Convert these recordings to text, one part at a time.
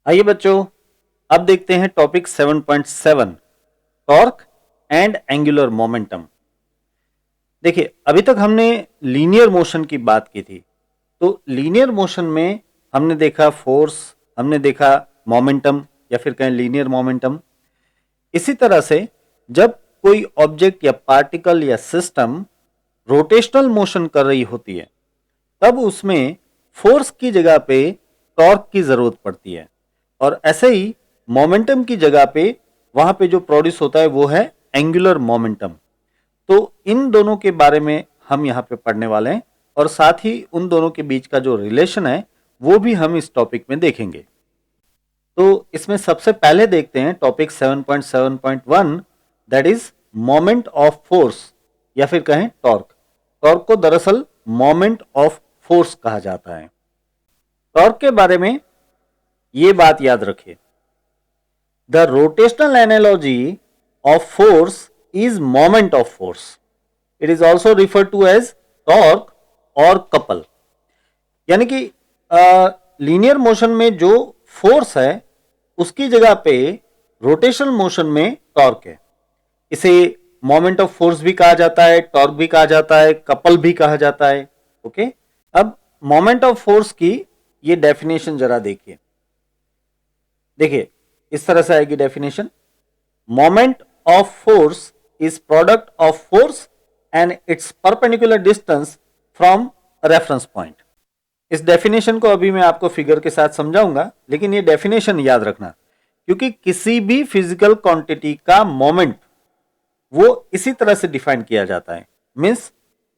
आइए बच्चों, अब देखते हैं topic 7.7 torque and angular momentum. देखिए, अभी तक हमने लीनियर मोशन की बात की थी। तो लीनियर मोशन में हमने देखा फोर्स, हमने देखा मोमेंटम या फिर कहें लीनियर मोमेंटम। इसी तरह से जब कोई ऑब्जेक्ट या पार्टिकल या सिस्टम रोटेशनल मोशन कर रही होती है, तब उसमें फोर्स की जगह पे टॉर्क की जरूरत पड़ती है। और ऐसे ही मोमेंटम की जगह पे वहां पे जो प्रोड्यूस होता है वो है एंगुलर मोमेंटम। तो इन दोनों के बारे में हम यहाँ पे पढ़ने वाले हैं और साथ ही उन दोनों के बीच का जो रिलेशन है वो भी हम इस टॉपिक में देखेंगे। तो इसमें सबसे पहले देखते हैं topic 7.7.1 that is moment of force या फिर कहें टॉर्क। टॉर्क को दरअसल मोमेंट ऑफ फोर्स कहा जाता है। टॉर्क के बारे में ये बात याद रखिए, the rotational analogy of force is moment of force. It is also referred to as torque और couple। यानी कि लीनियर मोशन में जो फोर्स है उसकी जगह पे रोटेशनल मोशन में टॉर्क है। इसे मोमेंट ऑफ फोर्स भी कहा जाता है, टॉर्क भी कहा जाता है, कपल भी कहा जाता है। ओके, अब मोमेंट ऑफ फोर्स की ये डेफिनेशन जरा देखिए। देखिए, इस तरह से आएगी definition, moment of force is product of force and its perpendicular distance from a reference point। इस डेफिनेशन को अभी मैं आपको फिगर के साथ समझाऊंगा, लेकिन ये डेफिनेशन याद रखना, क्योंकि किसी भी फिजिकल क्वांटिटी का मोमेंट वो इसी तरह से डिफाइन किया जाता है, मींस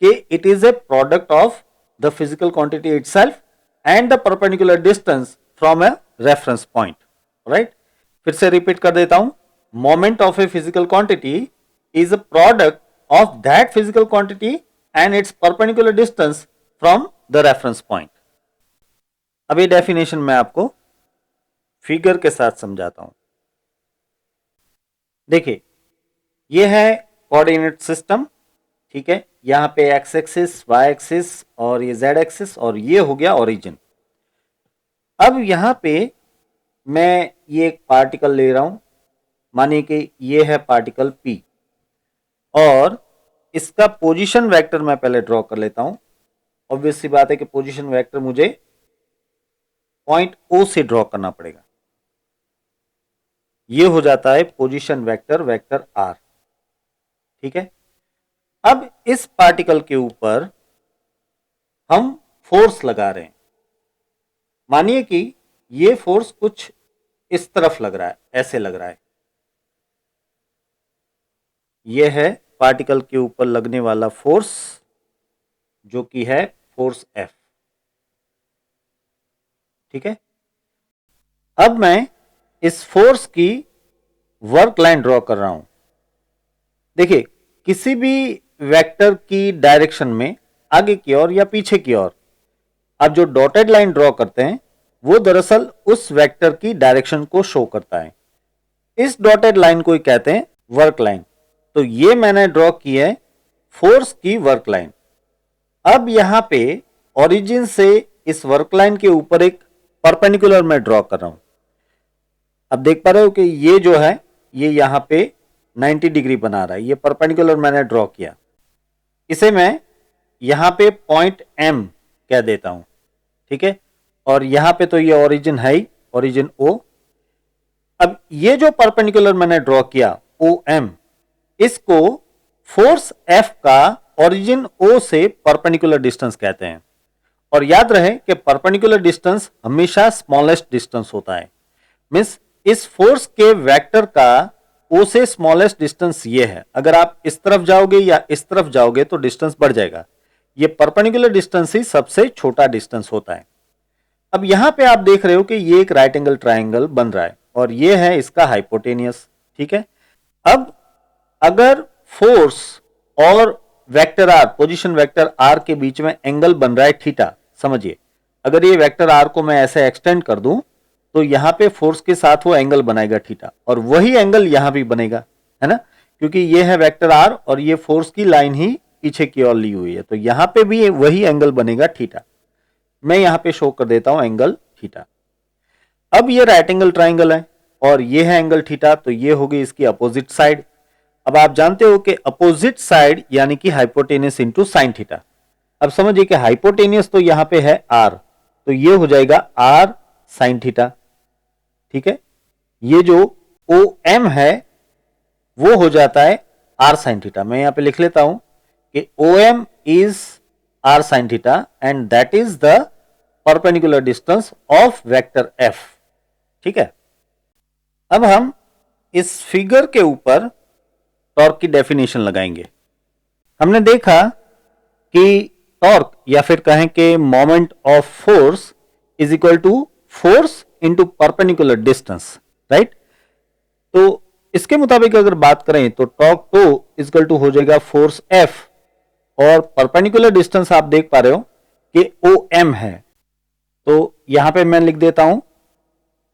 कि it is a product of the physical quantity itself and the perpendicular distance from a reference point. Right, फिर से रिपीट कर देता हूं, moment of a physical quantity is a product of that physical quantity and its perpendicular distance from the reference point। अब ये definition मैं आपको figure के साथ समझाता हूं। देखिए, ये है कोऑर्डिनेट सिस्टम, ठीक है। यहां पे एक्स एक्सिस, वाई एक्सिस और ये जेड एक्सिस, और ये हो गया ओरिजिन। अब यहां पे मैं ये एक पार्टिकल ले रहा हूं, मानिए कि ये है पार्टिकल P, और इसका पोजीशन वेक्टर मैं पहले ड्रॉ कर लेता हूं। ऑब्वियस सी बात है कि पोजीशन वेक्टर मुझे पॉइंट O से ड्रॉ करना पड़ेगा। ये हो जाता है पोजीशन वेक्टर, वेक्टर R, ठीक है। अब इस पार्टिकल के ऊपर हम फोर्स लगा रहे हैं। मानिए कि ये फोर्स कुछ इस तरफ लग रहा है, ऐसे लग रहा है। यह है पार्टिकल के ऊपर लगने वाला फोर्स, जो कि है फोर्स F, ठीक है। अब मैं इस फोर्स की वर्क लाइन ड्रॉ कर रहा हूं। देखिए, किसी भी वेक्टर की डायरेक्शन में आगे की ओर या पीछे की ओर आप जो डॉटेड लाइन ड्रॉ करते हैं वो दरअसल उस वेक्टर की डायरेक्शन को शो करता है। इस डॉटेड लाइन को कहते हैं वर्क लाइन। तो ये मैंने ड्रॉ की है फोर्स की वर्क लाइन। अब यहां पे ओरिजिन से इस वर्क लाइन के ऊपर एक परपेंडिकुलर मैं ड्रॉ कर रहा हूं। अब देख पा रहे हो कि ये जो है ये यहां पे 90 डिग्री बना रहा है। ये परपेंडिकुलर मैंने ड्रॉ किया, इसे मैं यहां पे पॉइंट M कह देता हूं, ठीक है। और यहां पे तो ये ओरिजिन है ही, ओरिजिन O। अब ये जो परपेंडिकुलर मैंने ड्रॉ किया OM, इसको फोर्स F का ओरिजिन O से परपेंडिकुलर डिस्टेंस कहते हैं। और याद रहे कि परपेंडिकुलर डिस्टेंस हमेशा स्मॉलेस्ट डिस्टेंस होता है, मींस इस फोर्स के वेक्टर का O से स्मॉलेस्ट डिस्टेंस ये है। अगर आप इस तरफ जाओगे या इस तरफ जाओगे तो डिस्टेंस बढ़ जाएगा। ये परपेंडिकुलर डिस्टेंस ही सबसे छोटा डिस्टेंस होता है। अब यहां पे आप देख रहे हो कि ये एक राइट एंगल ट्राइंगल बन रहा है और ये है इसका हाइपोटेनियस, ठीक है। अब अगर फोर्स और vector R, position vector R के बीच में एंगल बन रहा है थीटा, समझिए अगर ये वेक्टर R को मैं ऐसे एक्सटेंड कर दूं तो यहां पे फोर्स के साथ वो एंगल बनाएगा थीटा, और वही एंगल यहां भी बनेगा, है ना, क्योंकि ये है वेक्टर R और ये फोर्स की लाइन ही पीछे की ओर ली हुई है। तो यहां पे भी वही एंगल बनेगा थीटा। मैं यहां पे शो कर देता हूं एंगल थीटा। अब ये राइट एंगल ट्राइंगल है और ये है एंगल थीटा, तो ये होगी इसकी अपोजिट साइड। अब आप जानते हो कि अपोजिट साइड यानी कि हाइपोटेनियस इंटू साइन थीटा। अब समझिए कि हाइपोटेनियस तो यहां पे है आर, तो ये हो जाएगा आर साइन थीटा। ठीक है, ये जो ओ एम है वो हो जाता है आर साइन थीटा। मैं यहां पे लिख लेता हूं कि O M is R sine theta and that is the perpendicular distance of vector F. ठीक है, अब हम इस फिगर के ऊपर टॉर्क की डेफिनेशन लगाएंगे। हमने देखा कि टॉर्क या फिर कहें कि moment of force is equal to force into perpendicular distance, right. तो इसके मुताबिक अगर बात करें तो torque tau is equal to हो जाएगा फोर्स एफ और परपेंडिकुलर डिस्टेंस आप देख पा रहे हो कि ओ एम है, तो यहां पे मैं लिख देता हूं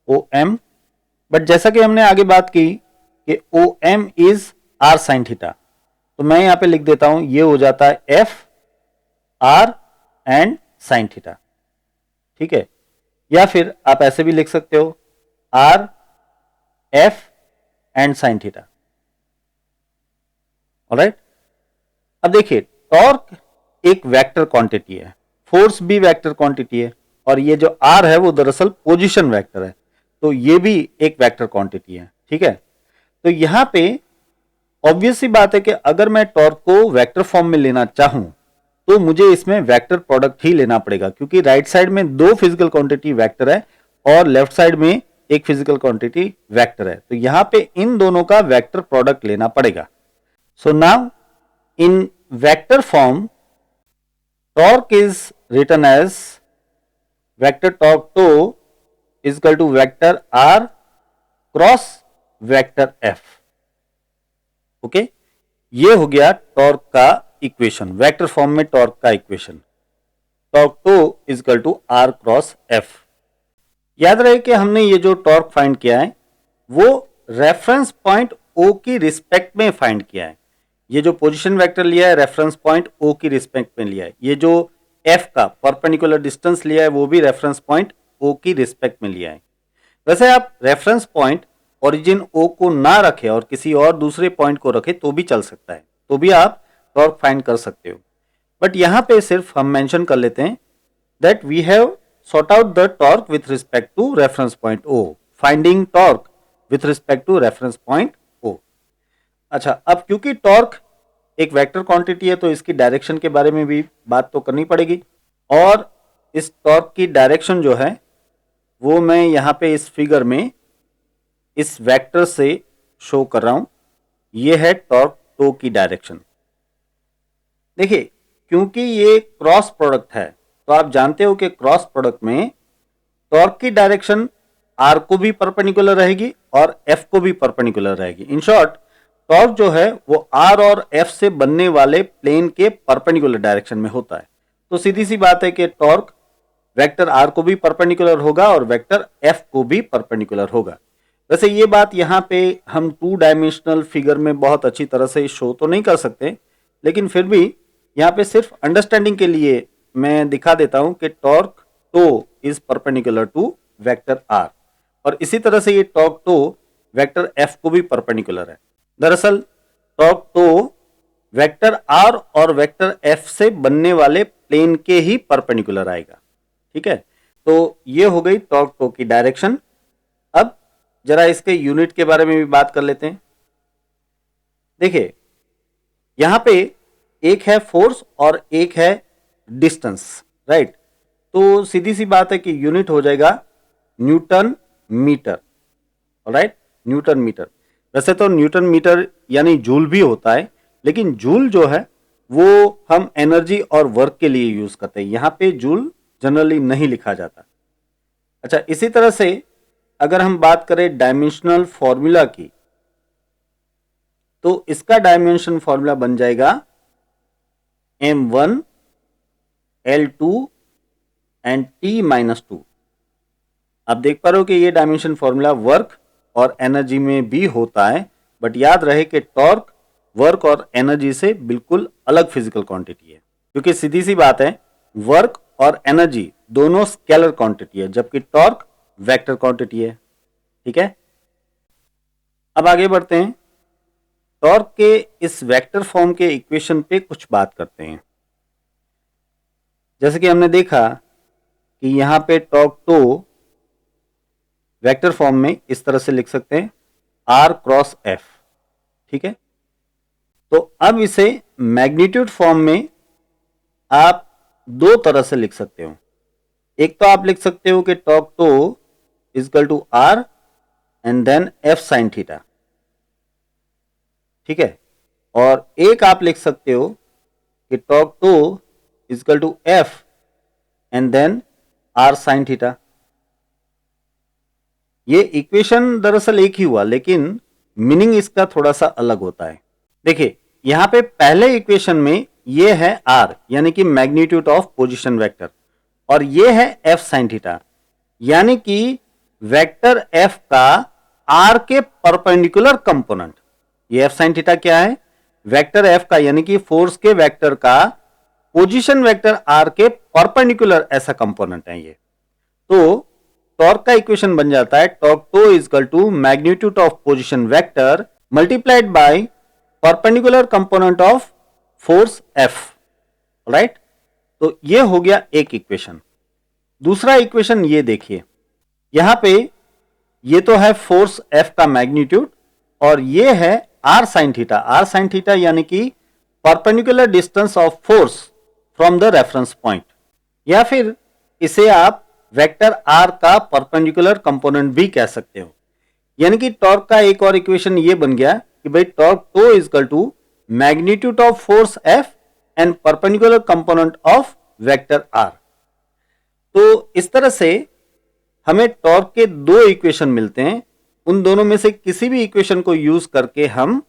ओ एम। बट जैसा कि हमने आगे बात की कि O M is R sine theta, तो मैं यहां पे लिख देता हूं ये हो जाता है F R and sign theta. ठीक है, या फिर आप ऐसे भी लिख सकते हो R F and sine theta. Alright, अब देखिए टॉर्क एक वेक्टर क्वांटिटी है, फोर्स भी वेक्टर क्वांटिटी है और ये जो आर है वो दरअसल पोजीशन वेक्टर है, तो ये भी एक वेक्टर क्वांटिटी है। ठीक है, तो यहां पे ऑब्वियस सी बात है कि अगर मैं टॉर्क को वेक्टर फॉर्म में लेना चाहूं तो मुझे इसमें वेक्टर प्रोडक्ट ही लेना पड़ेगा, क्योंकि राइट साइड में दो फिजिकल क्वांटिटी वेक्टर है और लेफ्ट साइड में एक फिजिकल क्वांटिटी वेक्टर है, तो यहां पे इन दोनों का वेक्टर प्रोडक्ट लेना पड़ेगा। So now in vector form torque is written as vector torque tau is equal to vector R cross vector F. Okay, ये हो गया टॉर्क का इक्वेशन, वेक्टर फॉर्म में टॉर्क का equation. Torque tau is equal to R cross F. याद रहे कि हमने ये जो टॉर्क फाइंड किया है वो रेफरेंस पॉइंट ओ की रिस्पेक्ट में फाइंड किया है। ये जो पोजीशन वेक्टर लिया है रेफरेंस पॉइंट ओ की रिस्पेक्ट में लिया है, ये जो एफ का परपेंडिकुलर डिस्टेंस लिया है वो भी रेफरेंस पॉइंट ओ की रिस्पेक्ट में लिया है। वैसे आप रेफरेंस पॉइंट ओरिजिन ओ को ना रखे और किसी और दूसरे पॉइंट को रखे तो भी चल सकता है, तो भी आप टॉर्क फाइंड कर सकते हो। बट यहां पे सिर्फ हम मेंशन कर लेते हैं that we have sort out the torque with respect to reference point O, finding torque with respect to reference point O. अच्छा, अब क्योंकि टॉर्क एक वेक्टर क्वांटिटी है तो इसकी डायरेक्शन के बारे में भी बात तो करनी पड़ेगी, और इस टॉर्क की डायरेक्शन जो है वो मैं यहां पे इस फिगर में इस वेक्टर से शो कर रहा हूं। ये है टॉर्क टो की डायरेक्शन। देखिए, क्योंकि ये क्रॉस प्रोडक्ट है तो आप जानते हो कि क्रॉस प्रोडक्ट में टॉर्क की डायरेक्शन आर को भी परपेंडिकुलर रहेगी और एफ को भी परपेंडिकुलर रहेगी। इन शॉर्ट टॉर्क जो है वो आर और एफ से बनने वाले प्लेन के परपेंडिकुलर डायरेक्शन में होता है। तो सीधी सी बात है कि टॉर्क वेक्टर आर को भी परपेंडिकुलर होगा और वेक्टर एफ को भी परपेंडिकुलर होगा। वैसे ये बात यहाँ पे हम टू डायमेंशनल फिगर में बहुत अच्छी तरह से शो तो नहीं कर सकते, लेकिन फिर भी यहाँ पे सिर्फ अंडरस्टैंडिंग के लिए मैं दिखा देता हूं कि torque tau is perpendicular to vector R, और इसी तरह से ये टॉर्क टो वेक्टर एफ को भी परपेंडिकुलर है। दरअसल टॉर्क टो वेक्टर आर और वेक्टर एफ से बनने वाले प्लेन के ही परपेंडिकुलर आएगा। ठीक है, तो ये हो गई टॉर्क टो की डायरेक्शन। अब जरा इसके यूनिट के बारे में भी बात कर लेते हैं। देखिए, यहां पे एक है फोर्स और एक है डिस्टेंस, राइट। तो सीधी सी बात है कि यूनिट हो जाएगा newton metre. Alright, newton metre. वैसे तो न्यूटन मीटर यानी जूल भी होता है, लेकिन जूल जो है वो हम एनर्जी और वर्क के लिए यूज करते हैं, यहां पे जूल जनरली नहीं लिखा जाता। अच्छा, इसी तरह से अगर हम बात करें डायमेंशनल फॉर्मूला की, तो इसका डायमेंशन फॉर्मूला बन जाएगा m1 l2 एंड t-2। आप देख पा रहे हो कि ये डायमेंशन फॉर्मूला वर्क और एनर्जी में भी होता है, बट याद रहे कि टॉर्क वर्क और एनर्जी से बिल्कुल अलग फिजिकल क्वांटिटी है, क्योंकि सीधी सी बात है वर्क और एनर्जी दोनों स्केलर क्वांटिटी है, जबकि टॉर्क वेक्टर क्वांटिटी है। ठीक है, अब आगे बढ़ते हैं, टॉर्क के इस वेक्टर फॉर्म के इक्वेशन पे कुछ बात करते हैं। जैसे कि हमने देखा कि यहां पे टॉर्क टो वेक्टर फॉर्म में इस तरह से लिख सकते हैं, आर क्रॉस एफ। ठीक है, तो अब इसे मैग्नीट्यूड फॉर्म में आप दो तरह से लिख सकते हो। एक तो आप लिख सकते हो कि torque tau is equal to R and then F sine theta. ठीक है, और एक आप लिख सकते हो कि torque tau is equal to F and then R sine theta. ये इक्वेशन दरअसल एक ही हुआ, लेकिन मीनिंग इसका थोड़ा सा अलग होता है। देखिए, यहां पे पहले इक्वेशन में ये है आर यानी कि मैग्नीट्यूड ऑफ पोजीशन वेक्टर, और ये है एफ साइन थीटा यानी कि वेक्टर एफ का आर के परपेंडिकुलर कंपोनेंट। ये एफ साइन थीटा क्या है? वेक्टर एफ का यानी कि फोर्स के वेक्टर का पोजीशन वेक्टर आर के परपेंडिकुलर ऐसा कंपोनेंट है ये। तो टॉर्क का इक्वेशन बन जाता है torque tau is equal to magnitude of position vector multiplied by perpendicular component of force F. Right, तो ये हो गया एक इक्वेशन। दूसरा इक्वेशन ये देखिए, यहां पे ये तो है फोर्स एफ का मैग्नीट्यूड और ये है R sine theta. R sine theta यानी कि perpendicular distance of force from the reference point, या फिर इसे आप वेक्टर आर का परपेंडिकुलर कंपोनेंट भी कह सकते हो। यानी कि टॉर्क का एक और इक्वेशन ये बन गया कि भाई torque tau is equal to magnitude of force F and perpendicular component of vector R. तो इस तरह से हमें टॉर्क के दो इक्वेशन मिलते हैं। उन दोनों में से किसी भी इक्वेशन को यूज करके हम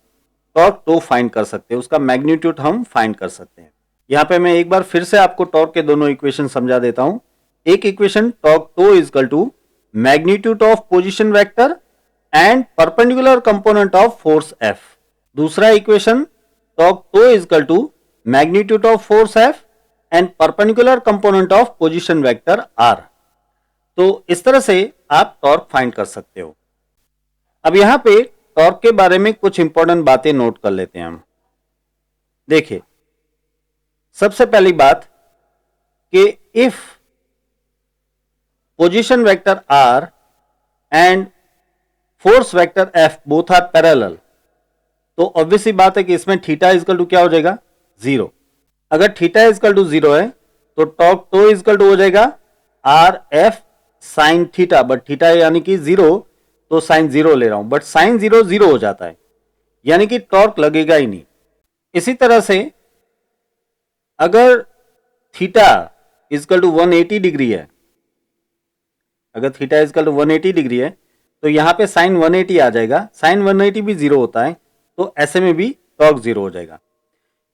टॉर्क टो फाइंड कर सकते हैं, उसका मैग्नीट्यूड हम फाइंड कर सकते हैं। यहां पे मैं एक बार फिर से आपको टॉर्क के दोनों इक्वेशन समझा देता हूं। एक equation torque tau is equal to magnitude of position vector and perpendicular component of force F. दूसरा equation torque tau is equal to magnitude of force F and perpendicular component of position vector R. तो इस तरह से आप torque find कर सकते हो। अब यहां पे टॉर्क के बारे में कुछ इंपॉर्टेंट बातें नोट कर लेते हैं हम। देखिए, सबसे पहली बात कि if position vector R and force vector F both are parallel, तो ऑब्वियसली बात है कि इसमें थीटा इजकल टू क्या हो जाएगा? जीरो। अगर थीटा इजकल टू जीरो है तो टॉर्क टो इजकल टू हो जाएगा R F sine theta, but theta यानी कि जीरो तो साइन जीरो ले रहा हूं, बट साइन जीरो जीरो हो जाता है यानी कि टॉर्क लगेगा ही नहीं। इसी तरह से अगर थीटा इजकल टू 180 डिग्री है, अगर थीटा इजकल टू 180 डिग्री है तो यहां पे साइन 180 आ जाएगा, साइन 180 भी जीरो होता है, तो ऐसे में भी टॉर्क जीरो हो जाएगा।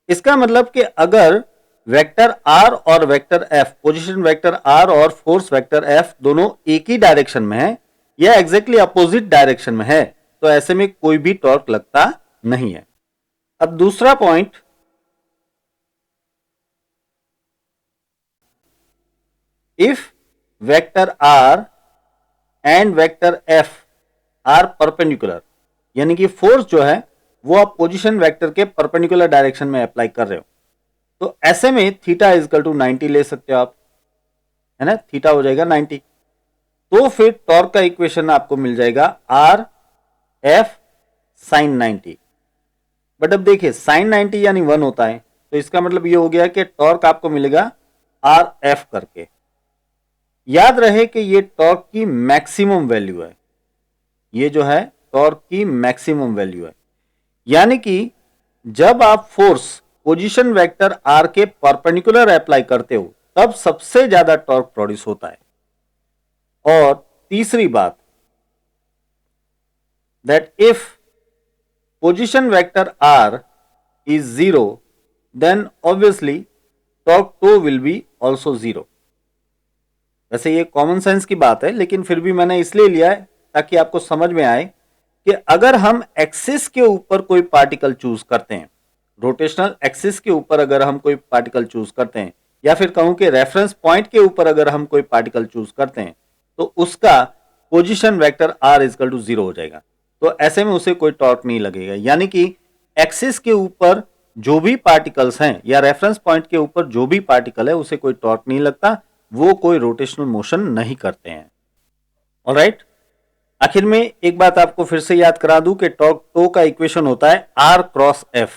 इसका मतलब कि अगर वेक्टर आर और vector F, position vector R और फोर्स वेक्टर एफ दोनों एक ही डायरेक्शन में है या एग्जैक्टली अपोजिट डायरेक्शन में है, तो ऐसे में कोई भी टॉर्क लगता नहीं है। अब दूसरा point, if vector R and vector F are perpendicular, यानी कि फोर्स जो है वो आप पोजीशन वेक्टर के परपेंडिकुलर डायरेक्शन में अप्लाई कर रहे हो, तो ऐसे में थीटा इजकल टू 90 ले सकते हो आप, है ना, थीटा हो जाएगा 90। तो फिर टॉर्क का इक्वेशन आपको मिल जाएगा आर एफ साइन 90। बट अब देखिए साइन 90 यानी 1 होता है, तो इसका मतलब ये हो गया कि टॉर्क आपको मिलेगा आर एफ करके। याद रहे कि ये टॉर्क की मैक्सिमम वैल्यू है, ये जो है टॉर्क की मैक्सिमम वैल्यू है, यानी कि जब आप फोर्स पोजीशन वेक्टर आर के परपेंडिकुलर अप्लाई करते हो तब सबसे ज्यादा टॉर्क प्रोड्यूस होता है। और तीसरी बात, that if position vector R is zero then obviously torque tau will be also zero. वैसे ये कॉमन सेंस की बात है, लेकिन फिर भी मैंने इसलिए लिया है ताकि आपको समझ में आए कि अगर हम एक्सिस के ऊपर कोई पार्टिकल चूज करते हैं, रोटेशनल एक्सिस के ऊपर अगर हम कोई पार्टिकल चूज करते हैं, या फिर कहूं कि रेफरेंस पॉइंट के ऊपर अगर हम कोई पार्टिकल चूज करते हैं, तो उसका position vector r is equal to 0 हो जाएगा। तो ऐसे में उसे कोई टॉर्क नहीं लगेगा, यानी कि एक्सिस के ऊपर जो भी पार्टिकल्स हैं या रेफरेंस पॉइंट के ऊपर जो भी पार्टिकल है उसे कोई टॉर्क नहीं लगता, वो कोई रोटेशनल मोशन नहीं करते हैं। ऑलराइट, आखिर में एक बात आपको फिर से याद करा दूं कि टॉर्क टो का इक्वेशन होता है r क्रॉस f।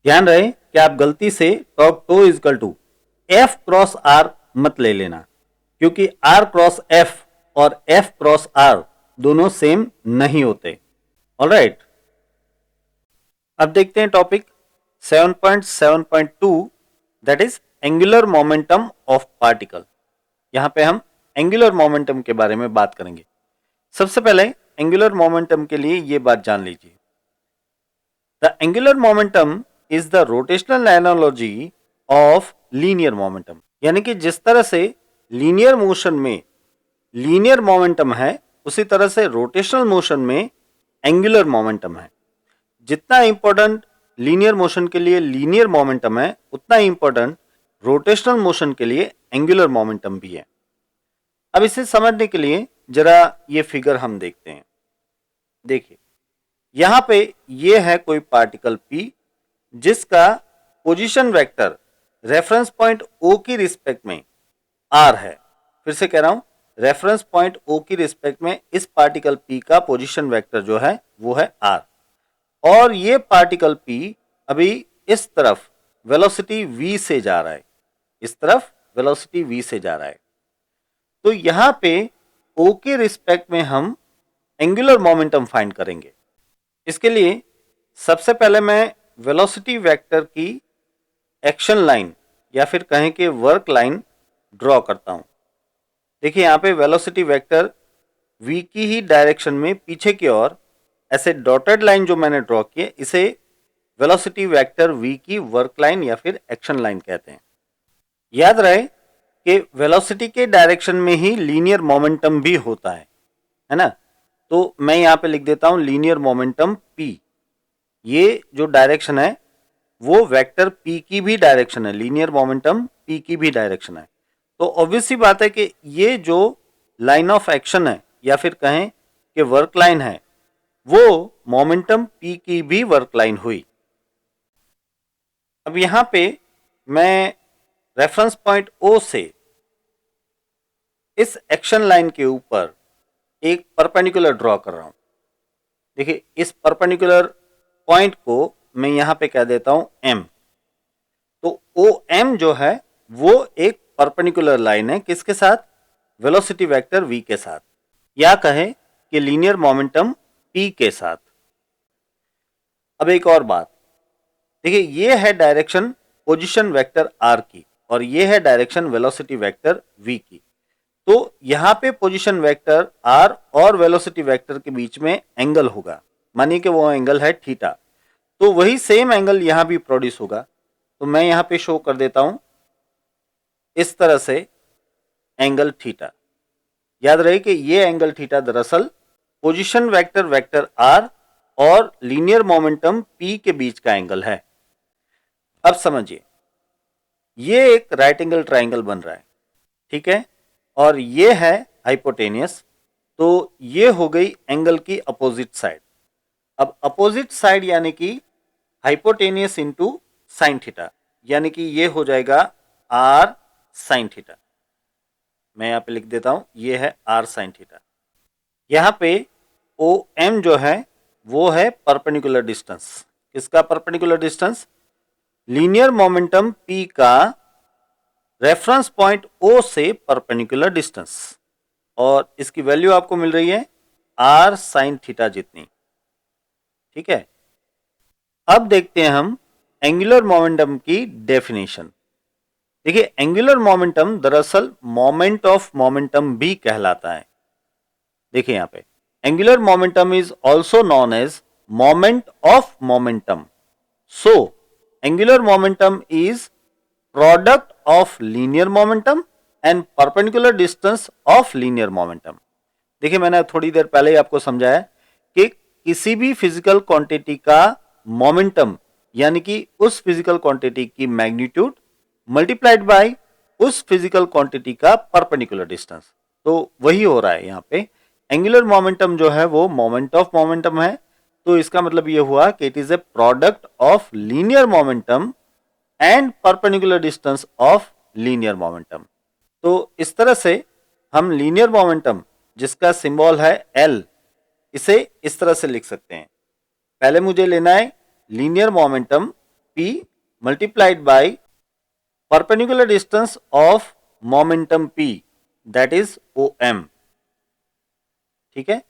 ध्यान रहे कि आप गलती से torque tau is equal to f cross r मत ले लेना, क्योंकि r क्रॉस f और f क्रॉस r दोनों सेम नहीं होते। ऑलराइट, अब देखते हैं topic 7.7.2 that is angular momentum of particle. यहां पे हम एंगुलर मोमेंटम के बारे में बात करेंगे। सबसे पहले एंगुलर मोमेंटम के लिए यह बात जान लीजिए, the angular momentum is the rotational analogy of linear momentum. यानी कि जिस तरह से लीनियर मोशन में लीनियर मोमेंटम है, उसी तरह से रोटेशनल मोशन में एंगुलर मोमेंटम है। जितना इंपॉर्टेंट लीनियर मोशन के लिए लीनियर मोमेंटम है, उतना इंपॉर्टेंट रोटेशनल मोशन के लिए एंगुलर मोमेंटम भी है। अब इसे समझने के लिए जरा ये फिगर हम देखते हैं। देखिए, यहां पे ये है कोई पार्टिकल P जिसका position vector reference point O की रिस्पेक्ट में R है। फिर से कह रहा हूं, रेफरेंस पॉइंट O की रिस्पेक्ट में इस पार्टिकल P का पोजीशन वेक्टर जो है वो है R, और ये पार्टिकल P अभी इस तरफ वेलोसिटी v से जा रहा है, इस तरफ वेलोसिटी v से जा रहा है। तो यहां पे O के रिस्पेक्ट में हम एंगुलर मोमेंटम फाइंड करेंगे। इसके लिए सबसे पहले मैं वेलोसिटी वेक्टर की एक्शन लाइन या फिर कहें कि वर्क लाइन ड्रॉ करता हूं। देखिए, यहां पे वेलोसिटी वेक्टर v की ही डायरेक्शन में पीछे की ओर ऐसे डॉटेड लाइन जो मैंने ड्रॉ किए, इसे वेलोसिटी वेक्टर v की वर्क लाइन या फिर एक्शन लाइन कहते हैं। याद रहे कि वेलोसिटी के डायरेक्शन में ही लीनियर मोमेंटम भी होता है ना। तो मैं यहां पे लिख देता हूं लीनियर मोमेंटम p। ये जो डायरेक्शन है वो वेक्टर p की भी डायरेक्शन है, लीनियर मोमेंटम p की भी डायरेक्शन है। तो ऑब्वियस सी बात है कि ये जो लाइन ऑफ एक्शन है या फिर कहें कि वर्क लाइन है, वो मोमेंटम p की भी वर्क लाइन हुई। अब यहां पे मैं रेफरेंस पॉइंट O से इस एक्शन लाइन के ऊपर एक परपेंडिकुलर ड्रॉ कर रहा हूं। देखिए, इस परपेंडिकुलर पॉइंट को मैं यहां पे कह देता हूं M। तो OM जो है वो एक परपेंडिकुलर लाइन है, किसके साथ? वेलोसिटी वेक्टर v के साथ, या कहें कि लीनियर मोमेंटम p के साथ। अब एक और बात, देखिए, ये है डायरेक्शन पोजीशन वेक्टर r की और ये है डायरेक्शन वेलोसिटी वेक्टर v की। तो यहां पे पोजीशन वेक्टर r और वेलोसिटी वेक्टर के बीच में एंगल होगा, मानिए कि वो एंगल है थीटा। तो वही सेम एंगल यहां भी प्रोड्यूस होगा। तो मैं यहां पे शो कर देता हूं इस तरह से एंगल थीटा। याद रहे कि ये एंगल थीटा दरअसल पोजीशन वेक्टर वेक्टर r और लीनियर मोमेंटम p के बीच का एंगल है। अब समझिए, ये एक राइट एंगल ट्राइंगल बन रहा है, ठीक है, और ये है हाइपोटेनियस। तो ये हो गई एंगल की अपोजिट साइड। अब अपोजिट साइड यानी कि हाइपोटेनियस इंटू साइन थीटा, यानी कि ये हो जाएगा r साइन थीटा। मैं यहां पे लिख देता हूं, ये है r साइन थीटा। यहां पे OM जो है वो है परपेंडिकुलर डिस्टेंस। किसका perpendicular distance? Linear momentum p का रेफरेंस पॉइंट O से परपेंडिकुलर डिस्टेंस, और इसकी वैल्यू आपको मिल रही है r साइन थीटा जितनी, ठीक है। अब देखते हैं हम एंगुलर मोमेंटम की डेफिनेशन। देखिए, एंगुलर मोमेंटम दरअसल मोमेंट ऑफ मोमेंटम भी कहलाता है। देखिए यहां पे angular momentum is also known as moment of momentum. So angular momentum is product of linear momentum and perpendicular distance of linear momentum. देखिए, मैंने थोड़ी देर पहले ही आपको समझाया कि किसी भी फिजिकल क्वांटिटी का मोमेंटम यानी कि उस फिजिकल क्वांटिटी की मैग्नीट्यूड मल्टीप्लाइड बाय उस फिजिकल क्वांटिटी का परपेंडिकुलर डिस्टेंस। तो वही हो रहा है यहाँ पे एंगुलर मोमेंटम जो है वो मोमेंट ऑफ मोमेंटम है, तो इसका मतलब ये हुआ कि it is a product of linear momentum and perpendicular distance of linear momentum. तो इस तरह से हम लीनियर मोमेंटम जिसका सिंबल है एल, इसे इस तरह से लिख सकते हैं। पहले मुझे लेना है linear momentum P multiplied by perpendicular distance of momentum P, that is OM। ठीक है,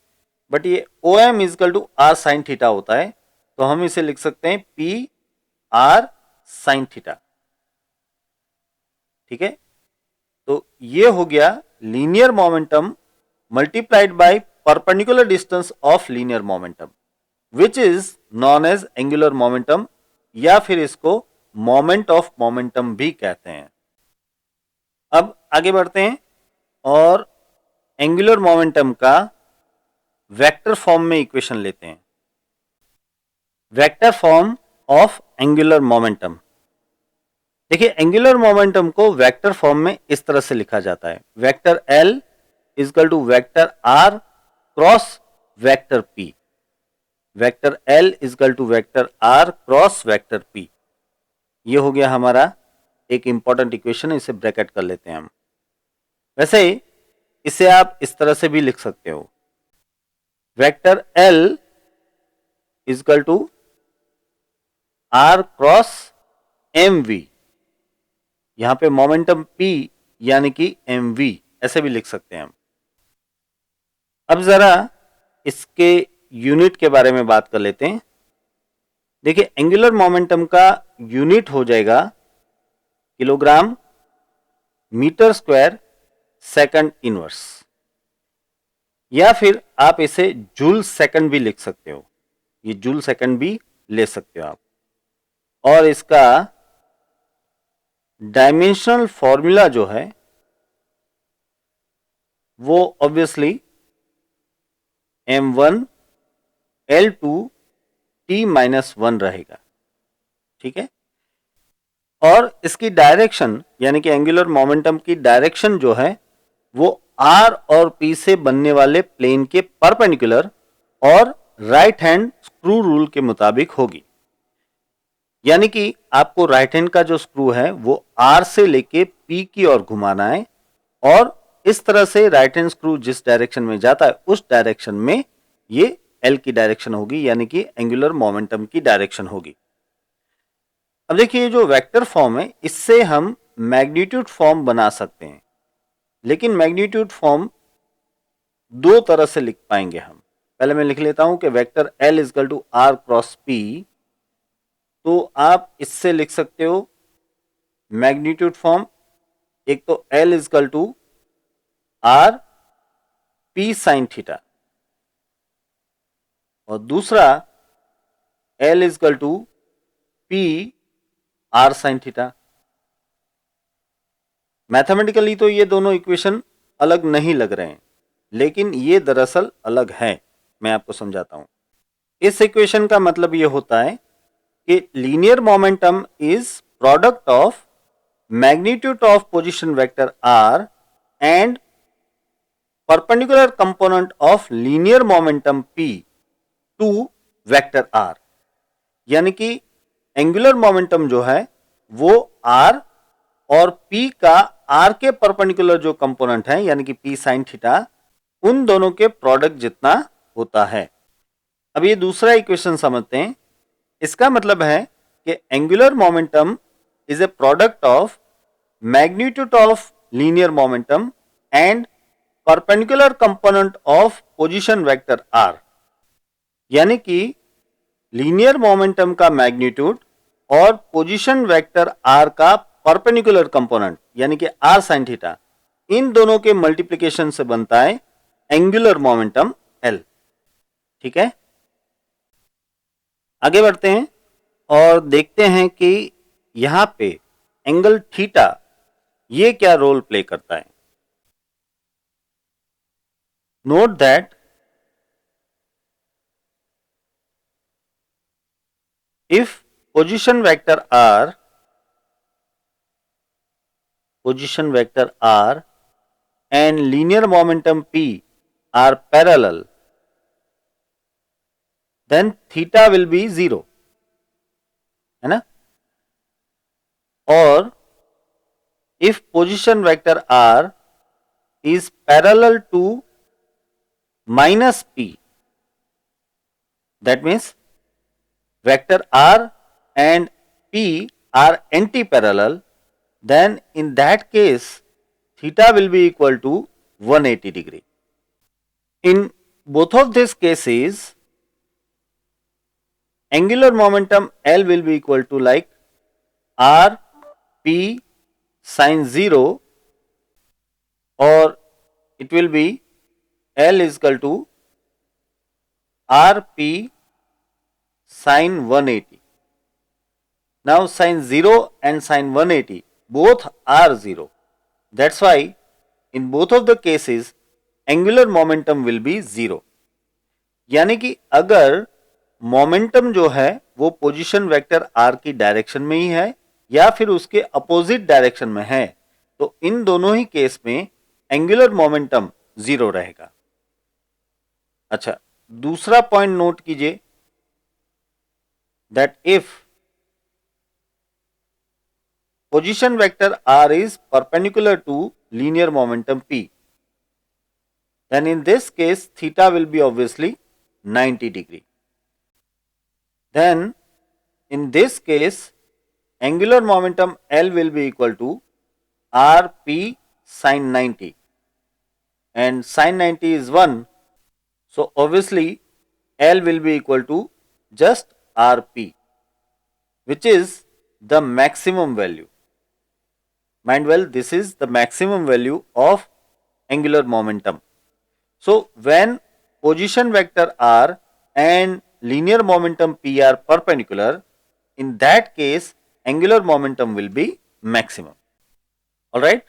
बट ये OM is equal to R sine theta होता है, तो हम इसे लिख सकते हैं P R साइन थीटा। ठीक है, तो ये हो गया linear momentum multiplied by perpendicular distance of linear momentum which is known as angular momentum, या फिर इसको मोमेंट ऑफ मोमेंटम भी कहते हैं। अब आगे बढ़ते हैं और एंगुलर मोमेंटम का वेक्टर फॉर्म में इक्वेशन लेते हैं। Vector form of angular momentum. देखिए, एंगुलर मोमेंटम को वेक्टर फॉर्म में इस तरह से लिखा जाता है, vector L is equal to vector R cross vector P। Vector L is equal to vector R cross vector P। ये हो गया हमारा एक इंपॉर्टेंट इक्वेशन, इसे ब्रैकेट कर लेते हैं हम। वैसे इसे आप इस तरह से भी लिख सकते हो, vector L is equal to R cross MV। यहां पे मोमेंटम P यानी कि MV ऐसे भी लिख सकते हैं हम। अब जरा इसके यूनिट के बारे में बात कर लेते हैं। देखिए, एंगुलर मोमेंटम का यूनिट हो जाएगा kilogram metre square second inverse, या फिर आप इसे जूल सेकंड भी लिख सकते हो, ये जूल सेकंड भी ले सकते हो आप। और इसका डायमेंशनल फॉर्मूला जो है वो ऑब्वियसली m1 L2 T-1 रहेगा। ठीक है, और इसकी डायरेक्शन यानी कि एंगुलर मोमेंटम की डायरेक्शन जो है वो R और P से बनने वाले प्लेन के परपेंडिकुलर और राइट हैंड स्क्रू रूल के मुताबिक होगी। यानी कि आपको राइट हैंड का जो स्क्रू है वो R से लेके P की ओर घुमाना है, और इस तरह से राइट हैंड स्क्रू जिस डायरेक्शन में जाता है उस डायरेक्शन में ये L की डायरेक्शन होगी, यानी कि एंगुलर मोमेंटम की डायरेक्शन होगी। अब देखिए, जो वेक्टर फॉर्म है इससे हम मैग्नीट्यूड फॉर्म बना सकते हैं, लेकिन मैग्नीट्यूड फॉर्म दो तरह से लिख पाएंगे हम। पहले मैं लिख लेता हूं कि vector L is equal to R cross P, तो आप इससे लिख सकते हो मैग्नीट्यूड फॉर्म, एक तो L is equal to R P sine theta, और दूसरा L is equal to P R sine theta. Mathematically तो ये दोनों इक्वेशन अलग नहीं लग रहे हैं, लेकिन ये दरअसल अलग है। मैं आपको समझाता हूं। इस इक्वेशन का मतलब ये होता है कि linear momentum is product of magnitude of position vector R and perpendicular component of linear momentum P to vector R। यानी कि एंगुलर मोमेंटम जो है वो R और P का R के परपेंडिकुलर जो कंपोनेंट है यानी कि P साइन थीटा, उन दोनों के प्रोडक्ट जितना होता है। अब ये दूसरा इक्वेशन समझते हैं। इसका मतलब है कि angular momentum is a product of magnitude of linear momentum and perpendicular component of position vector R। यानी कि लीनियर मोमेंटम का मैग्नीट्यूड और पोजीशन वेक्टर R का परपेंडिकुलर कंपोनेंट यानी कि R साइन थीटा, इन दोनों के मल्टीप्लिकेशन से बनता है एंगुलर मोमेंटम L। ठीक है, आगे बढ़ते हैं और देखते हैं कि यहां पे एंगल थीटा ये क्या रोल प्ले करता है। Note that if position vector R and linear momentum P are parallel, then theta will be 0, है ना? Or if position vector r is parallel to minus p, that means vector r and p are anti-parallel, then in that case theta will be equal to 180 degree. In both of these cases, angular momentum L will be equal to like r p sin 0, or it will be L is equal to r p sin 180. Now sin 0 and sin 180 both are 0. That's why in both of the cases angular momentum will be 0. यानी कि अगर momentum जो है वो position vector r की direction में ही है या फिर उसके अपोजिट डायरेक्शन में है, तो इन दोनों ही केस में एंगुलर मोमेंटम 0 रहेगा. अच्छा, दूसरा पॉइंट नोट कीजिए, that if position vector r is perpendicular to linear momentum p, then in this case theta will be obviously 90 degree. Then in this case angular momentum L will be equal to rp sin 90, and sin 90 is 1, so obviously L will be equal to just rp, which is the maximum value. Mind well, this is the maximum value of angular momentum. So when position vector r and linear momentum p are perpendicular, in that case angular momentum will be maximum. Alright,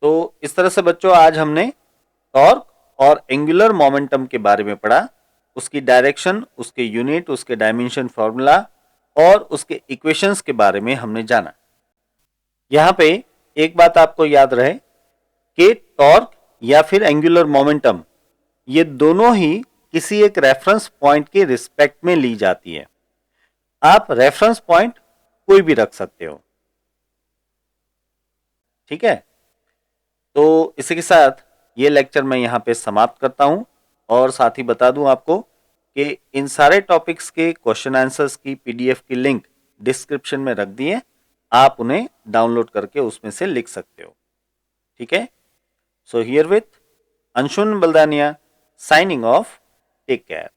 तो इस तरह से बच्चों आज हमने torque और angular momentum के बारे में पढ़ा, उसकी डायरेक्शन, उसके यूनिट, उसके डायमेंशन फॉर्मूला और उसके इक्वेशंस के बारे में हमने जाना. यहां पे एक बात आपको याद रहे कि टॉर्क या फिर एंगुलर मोमेंटम ये दोनों ही किसी एक रेफरेंस पॉइंट के रिस्पेक्ट में ली जाती है. आप रेफरेंस पॉइंट कोई भी रख सकते हो, ठीक है? तो इसी के साथ ये लेक्चर मैं यहां पे समाप्त करता हूं और साथ ही बता दूं आपको कि इन सारे टॉपिक्स के क्वेश्चन आंसर्स की पीडीएफ की लिंक डिस्क्रिप्शन में रख दी है, आप उन्हें डाउनलोड करके उसमें से लिख सकते हो, ठीक है? So here with Anshun Baldania signing off, take care.